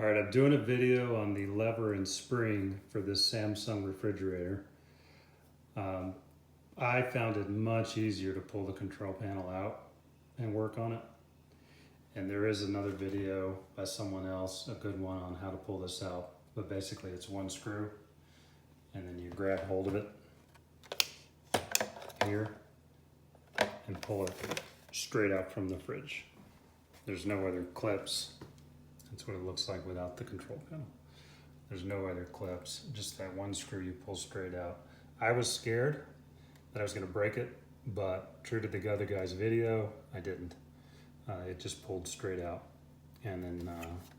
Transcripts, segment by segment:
All right, I'm doing a video on the lever and spring for this Samsung refrigerator. Um, I found it much easier to pull the control panel out and work on it. And there is another video by someone else, a good one on how to pull this out. But basically it's one screw and then you grab hold of it here and pull it straight out from the fridge. There's no other clips. That's what it looks like without the control panel. There's no other clips, just that one screw you pull straight out. I was scared that I was gonna break it, but true to the other guy's video, I didn't. It just pulled straight out. And then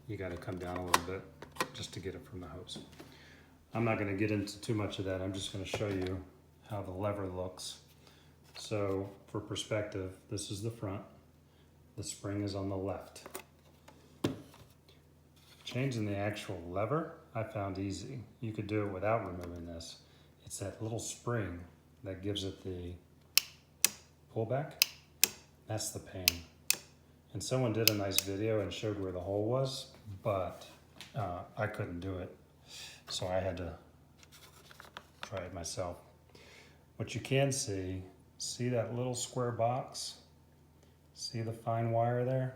you gotta come down a little bit just to get it from the hose. I'm not gonna get into too much of that. I'm just gonna show you how the lever looks. So for perspective, this is the front. The spring is on the left. Changing the actual lever, I found easy. You could do it without removing this. It's that little spring that gives it the pullback. That's the pain. And someone did a nice video and showed where the hole was, but I couldn't do it. So I had to try it myself. What you can see that little square box? See the fine wire there?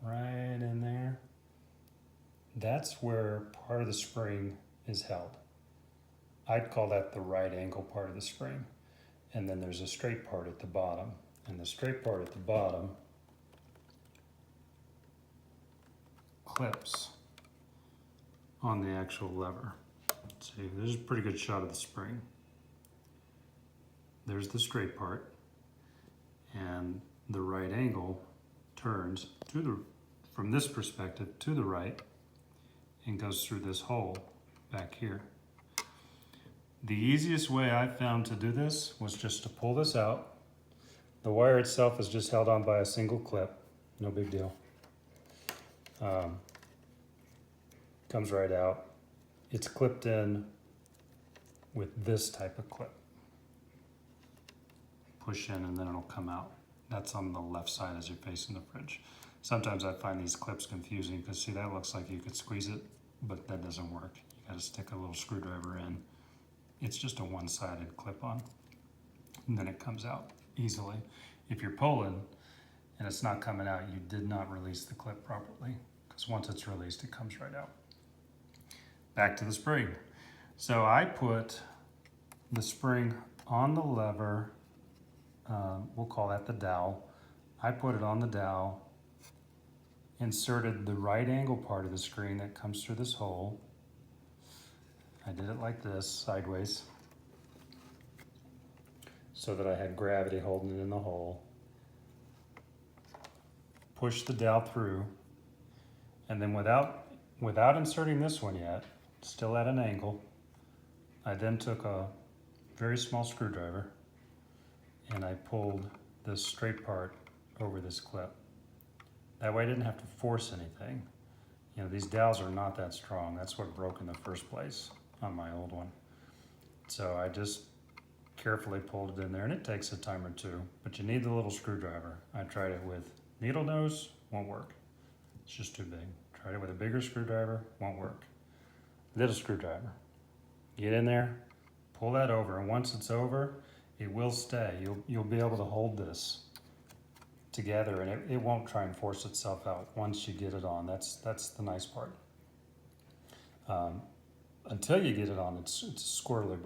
Right in there. That's where part of the spring is held. I'd call that the right angle part of the spring. And then there's a straight part at the bottom. And the straight part at the bottom clips on the actual lever. See, there's a pretty good shot of the spring. There's the straight part. And the right angle turns from this perspective to the right and goes through this hole back here. The easiest way I found to do this was just to pull this out. The wire itself is just held on by a single clip, no big deal. Comes right out. It's clipped in with this type of clip. Push in and then it'll come out. That's on the left side as you're facing the fridge. Sometimes I find these clips confusing because see, that looks like you could squeeze it, but that doesn't work. You gotta stick a little screwdriver in. It's just a one-sided clip-on, and then it comes out easily. If you're pulling and it's not coming out, you did not release the clip properly, because once it's released, it comes right out. Back to the spring. So I put the spring on the lever, we'll call that the dowel. I put it on the dowel, inserted the right angle part of the screen that comes through this hole. I did it like this, sideways, so that I had gravity holding it in the hole. Push the dowel through, and then without inserting this one yet, still at an angle, I then took a very small screwdriver and I pulled this straight part over this clip. That way I didn't have to force anything. You know, these dowels are not that strong. That's what broke in the first place on my old one. So I just carefully pulled it in there, and it takes a time or two, but you need the little screwdriver. I tried it with needle nose, won't work. It's just too big. Tried it with a bigger screwdriver, won't work. Little screwdriver. Get in there, pull that over, and once it's over, it will stay. You'll be able to hold this together, and it won't try and force itself out once you get it on. That's the nice part. Until you get it on, it's a squirrely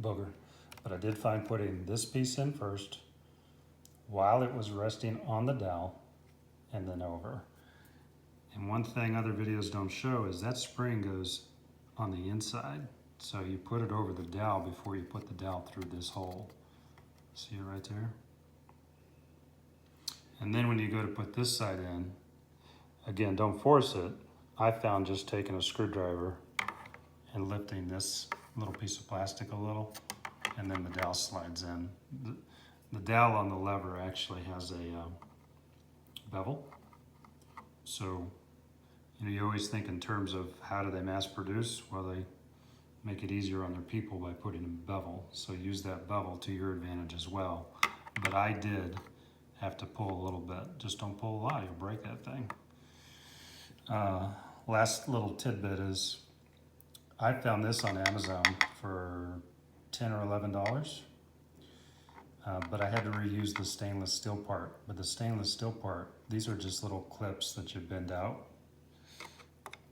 booger. But I did find putting this piece in first while it was resting on the dowel and then over. And one thing other videos don't show is that spring goes on the inside. So you put it over the dowel before you put the dowel through this hole. See it right there? And then when you go to put this side in, again, don't force it. I found just taking a screwdriver and lifting this little piece of plastic a little, and then the dowel slides in. The dowel on the lever actually has a bevel. So, you know, you always think in terms of how do they mass produce? Well, they make it easier on their people by putting a bevel. So use that bevel to your advantage as well. But I did have to pull a little bit. Just don't pull a lot, you'll break that thing. last little tidbit is I found this on Amazon for $10 or $11. But I had to reuse the stainless steel part. But the stainless steel part, these are just little clips that you bend out.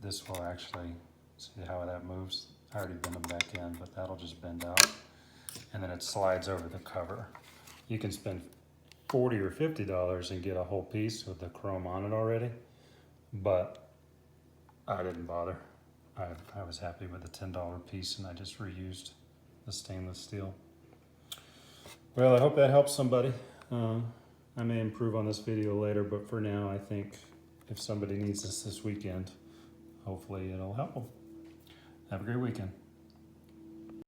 This will actually, see how that moves? I already bent them back in, but that'll just bend out. And then it slides over the cover. You can spend $40 or $50 and get a whole piece with the chrome on it already. But I didn't bother. I was happy with the $10 piece, and I just reused the stainless steel. Well, I hope that helps somebody. I may improve on this video later, but for now, I think if somebody needs this weekend, hopefully it'll help them. Have a great weekend.